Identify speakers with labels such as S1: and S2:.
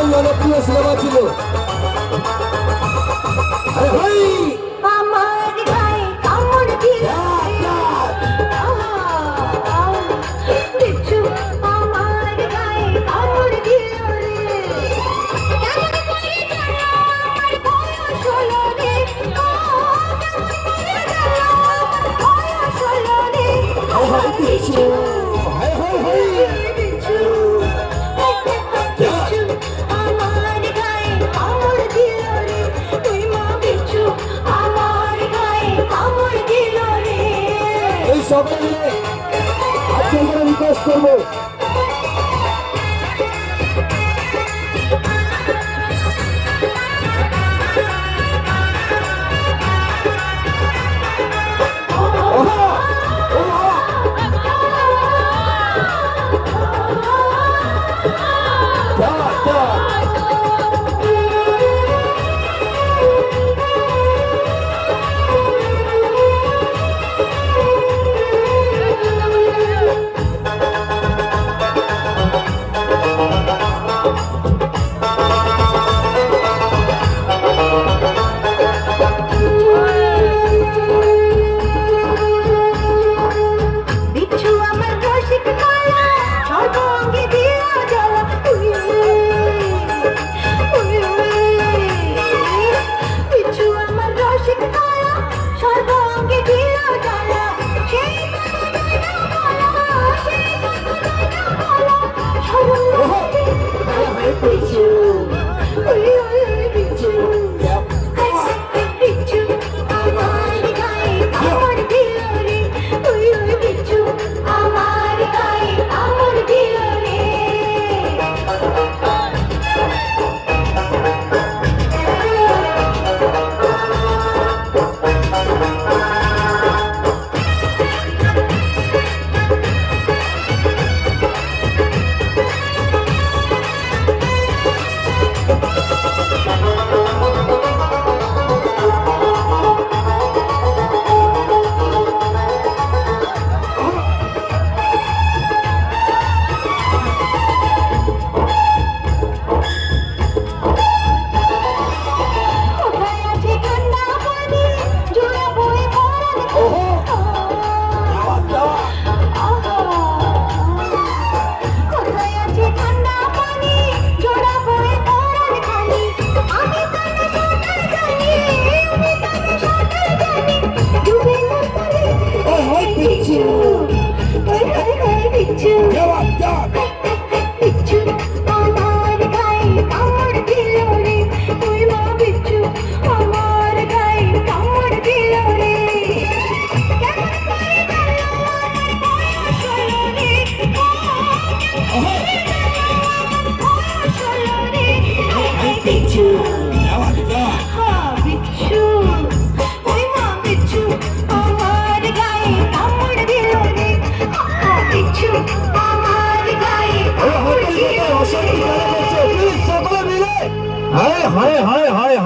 S1: ভীষণ জনপ্রিয় সিনেমা ছিল।
S2: আমার গায়ে কামড় দিল বিচ্ছু, আমার গায়ে কামড় দিল রে। কেমন করে গেল আমার বয়স হলো রে, কেমন করে গেল আমার বয়স হলো রে। বিচ্ছু, বিচ্ছু, বিচ্ছু, আমার গায়ে কামড় দিল রে। তুই মা বিচ্ছু, আমার গায়ে কামড় দিল রে।
S1: এই সবাই মিলে আজকে রিকোয়েস্ট করবো,
S2: বিচ্ছু আমার রসিক কালা, সর্বাঙ্গে দিয়া জ্বালা। বিচ্ছু আমার রসিক কালা, সর্বাঙ্গে দিয়া জ্বালা। সেই কথা যায় না বলা, সেই কথা যায় না বলা। সর্বঙ্গে বিচ্ছু, বিচ্ছু, বিচ্ছু, আমার গায়ে কামড় দিল রে। বিচ্ছু, আমার গায়ে কামড় দিল রে। কোথায় আছে ঠান্ডা পানি, জোড়া বয়ে পড়ার কোথায় আছে ঠান্ডা পানি, জোড়া বয়ে পড়ার খালি। আমি তাকে সাঁতার জানি, আমি তাকে সাঁতার জানি। ডুবে না পারে বিচ্ছু, বিচ্ছু, বিচ্ছু, আমার গায়ে কামড় দিল রে। তুই মা বিচ্ছু, আমার গায়ে কামড় দিল রে। কেমন করে গেল আমার বয়স হলো রে, বয়স হলো রে। বিচ্ছু, বিচ্ছু, ওই মা বিচ্ছু, আমার গায়ে কামড় দিল রে। বিচ্ছু, আমার গায়ে কামড় দিল রে।
S1: সকলে মিলে হায় হায় হায় হায়।